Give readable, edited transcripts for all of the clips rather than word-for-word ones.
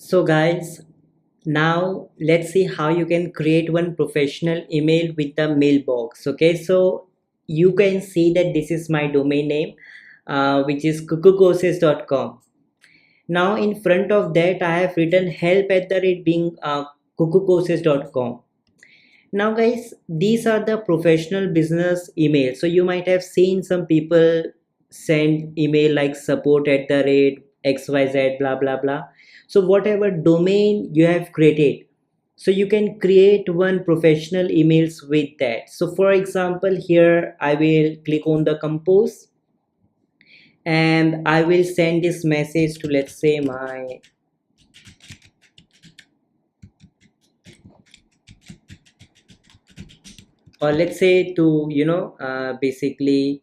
So guys, now let's see how you can create one professional email with the mailbox. Okay, so you can see that this is my domain name, which is cuckoocourses.com. Now in front of that I have written help at the rate being cuckoocourses.com. Now guys, these are the professional business emails. So you might have seen some people send email like support at the rate xyz blah blah blah. So whatever domain you have created, so you can create one professional emails with that. So for example, here I will click on the compose and I will send this message to, let's say, my, or let's say to, basically,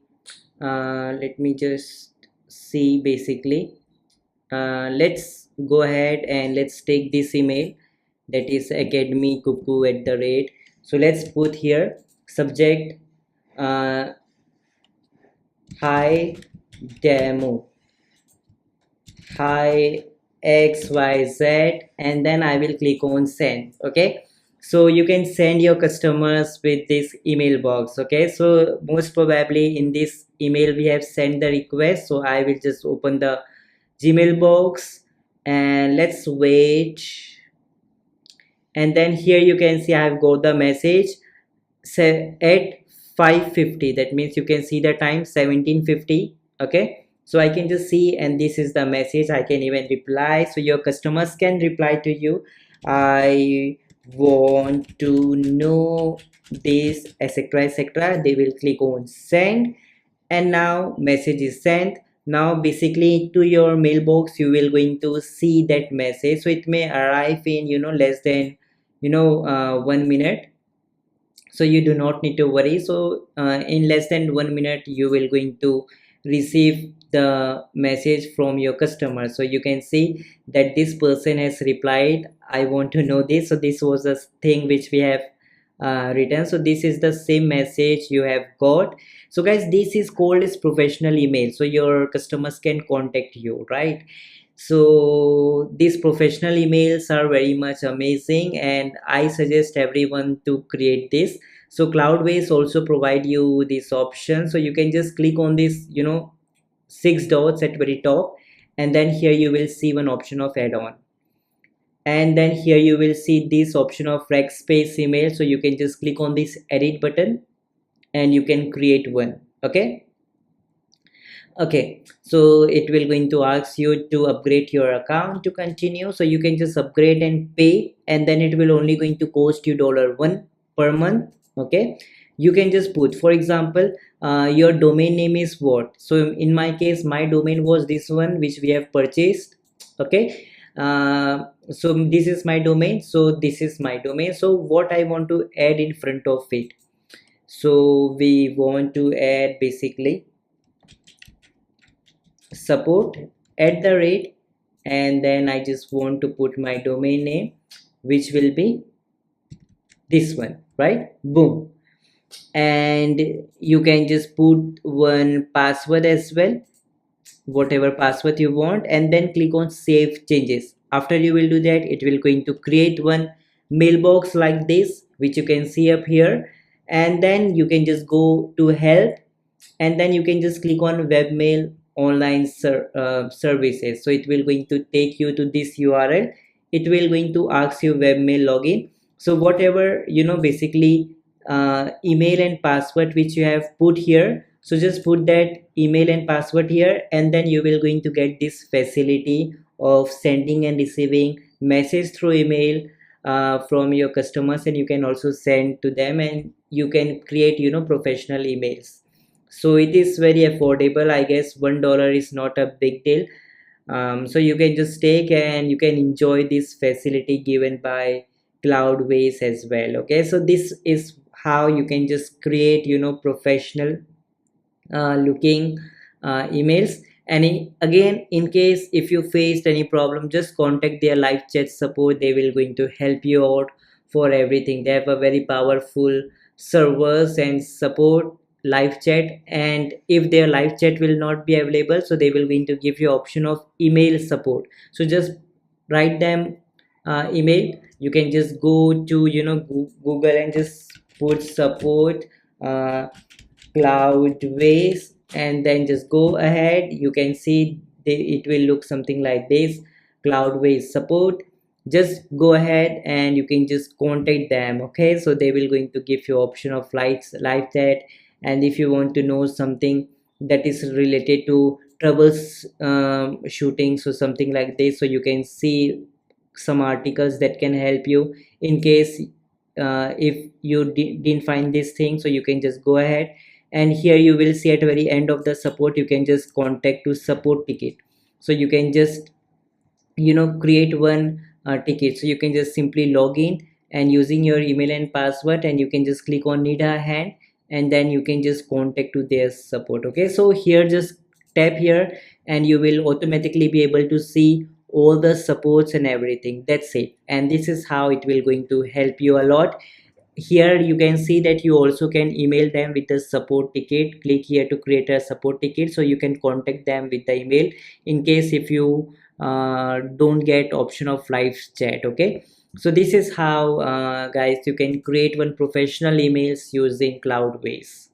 let me just see. Basically, let's go ahead and let's take this email, that is academy cuckoo at the rate. So let's put here subject, uh, hi demo, hi xyz, and then I will click on send. Okay, so you can send your customers with this email box. Okay, so most probably in this email we have sent the request, so I will just open the Gmail box and let's wait. And then here you can see I've got the message at 5:50. That means you can see the time 17:50. Okay, so I can just see, and this is the message. I can even reply, so your customers can reply to you. I want to know this, etc, etc. They will click on send, and now message is sent. Now basically to your mailbox you will going to see that message. So it may arrive in less than 1 minute, so you do not need to worry. So in less than 1 minute you will going to receive the message from your customer. So you can see that this person has replied, I want to know this. So this was a thing which we have written. So this is the same message you have got. So guys, this is called as professional email, so your customers can contact you, right? So these professional emails are very much amazing and I suggest everyone to create this. So CloudWays also provide you this option, so you can just click on this 6 dots at very top, and then here you will see one option of add-on, and then here you will see this option of rec space email. So you can just click on this edit button and you can create one. Okay, so it will going to ask you to upgrade your account to continue. So you can just upgrade and pay, and then it will only going to cost you $1 per month. Okay, you can just put, for example, your domain name is what. So in my case my domain was this one which we have purchased. Okay, so this is my domain, so this is my domain. So what I want to add in front of it, so we want to add basically support at the rate, and then I just want to put my domain name, which will be this one, right? Boom. And you can just put one password as well, whatever password you want, and then click on save changes. After you will do that, it will going to create one mailbox like this, which you can see up here. And then you can just go to help, and then you can just click on webmail online services. So it will going to take you to this URL. It will going to ask you webmail login. So whatever basically email and password which you have put here, so just put that email and password here, and then you will going to get this facility of sending and receiving message through email from your customers, and you can also send to them, and you can create professional emails. So it is very affordable. I guess $1 is not a big deal. So you can just take and you can enjoy this facility given by CloudWays as well. Okay, so this is how you can just create professional looking emails. And again, in case if you faced any problem, just contact their live chat support. They will going to help you out for everything. They have a very powerful servers and support live chat, and if their live chat will not be available, so they will going to give you option of email support. So just write them email. You can just go to Google and just put support CloudWays, and then just go ahead. You can see it will look something like this: CloudWays support. Just go ahead and you can just contact them. Okay, so they will going to give you option of live chat. And if you want to know something that is related to troubles shooting, so something like this, so you can see some articles that can help you in case if you didn't find this thing. So you can just go ahead, and here you will see at the very end of the support, you can just contact to support ticket. So you can just create one ticket. So you can just simply log in and using your email and password, and you can just click on need a hand, and then you can just contact to their support. Okay, so here just tap here, and you will automatically be able to see all the supports and everything. That's it, and this is how it will going to help you a lot. Here you can see that you also can email them with a support ticket. Click here to create a support ticket, so you can contact them with the email in case if you don't get option of live chat. Okay, so this is how guys you can create one professional emails using CloudWays.